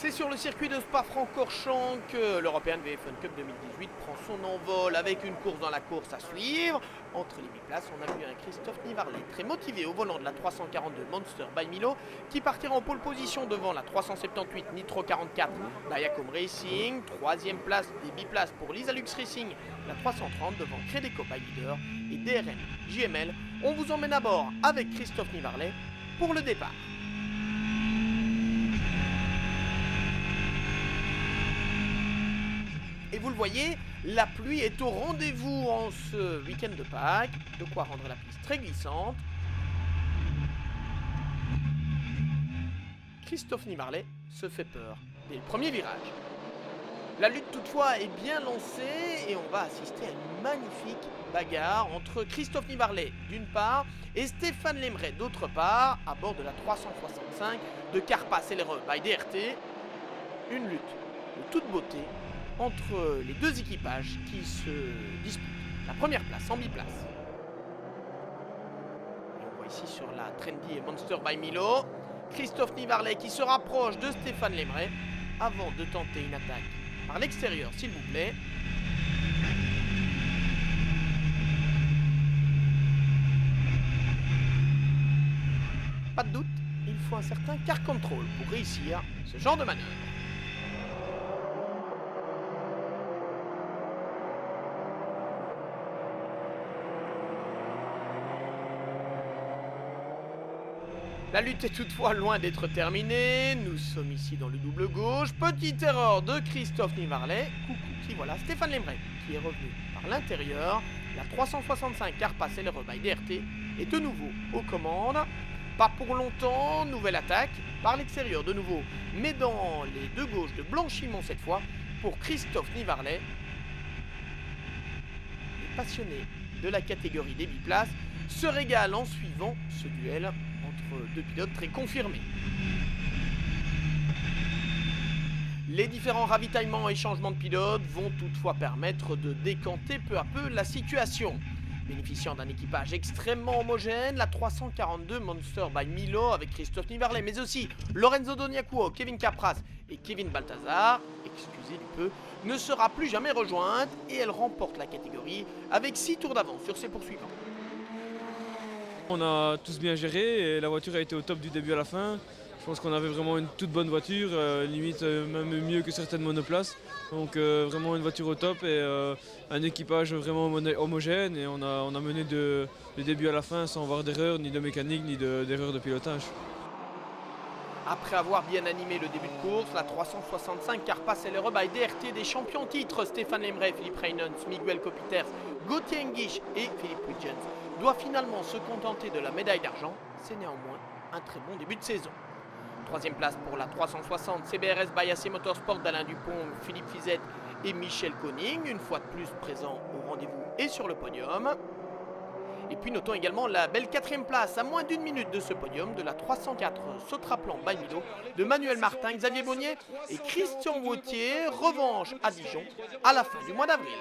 C'est sur le circuit de Spa-Francorchamps que l'European VFN Cup 2018 prend son envol avec une course dans la course à suivre. Entre les biplaces, on a vu un Christophe Nivarlet très motivé au volant de la 342 Monster by Milo qui partira en pole position devant la 378 Nitro 44 Diacom Racing. Troisième place des biplaces pour Lisa Lux Racing, la 330 devant Credeco by Leader et DRM JML. On vous emmène à bord avec Christophe Nivarlet pour le départ. Et vous le voyez, la pluie est au rendez-vous en ce week-end de Pâques, de quoi rendre la piste très glissante. Christophe Nivarlet se fait peur dès le premier virage. La lutte toutefois est bien lancée et on va assister à une magnifique bagarre entre Christophe Nivarlet d'une part et Stéphane Lemray d'autre part à bord de la 365 de Carpas LRE by DRT. Une lutte de toute beauté entre les deux équipages qui se disputent la première place en biplace. Et on voit ici sur la Trendy et Monster by Milo Christophe Nivarlet qui se rapproche de Stéphane Lemray avant de tenter une attaque par l'extérieur, s'il vous plaît. Pas de doute, il faut un certain car control pour réussir ce genre de manœuvre. La lutte est toutefois loin d'être terminée, nous sommes ici dans le double gauche, petite erreur de Christophe Nivarlet, coucou, voilà Stéphane Lemray qui est revenu par l'intérieur, la 365 Carpas LRE by DRT est de nouveau aux commandes, pas pour longtemps, nouvelle attaque, par l'extérieur de nouveau, mais dans les deux gauches de blanchiment cette fois, pour Christophe Nivarlet. Les passionnés de la catégorie des biplaces se régalent en suivant ce duel entre deux pilotes très confirmés. Les différents ravitaillements et changements de pilotes vont toutefois permettre de décanter peu à peu la situation. Bénéficiant d'un équipage extrêmement homogène, la 342 Monster by Milo avec Christophe Nivarlet, mais aussi Lorenzo Doniacuo, Kevin Capras et Kevin Balthazar, excusez du peu, ne sera plus jamais rejointe et elle remporte la catégorie avec 6 tours d'avance sur ses poursuivants. On a tous bien géré et la voiture a été au top du début à la fin. Je pense qu'on avait vraiment une toute bonne voiture, limite même mieux que certaines monoplaces. Donc vraiment une voiture au top et un équipage vraiment homogène et on a mené du début à la fin sans avoir d'erreur, ni de mécanique, ni d'erreur de pilotage. Après avoir bien animé le début de course, la 365 Carpas LRE by DRT des champions titres Stéphane Lemray, Philippe Reynolds, Miguel Copiters, Gauthier Enguich et Philippe Wiggins doit finalement se contenter de la médaille d'argent. C'est néanmoins un très bon début de saison. Troisième place pour la 360 CBRS by AC Motorsport d'Alain Dupont, Philippe Fizette et Michel Koning, une fois de plus présents au rendez-vous et sur le podium. Et puis notons également la belle quatrième place à moins d'une minute de ce podium de la 304 Sotraplan by Milo de Manuel Martin, Xavier Bonnier et Christian Wautier. Revanche à Dijon à la fin du mois d'avril.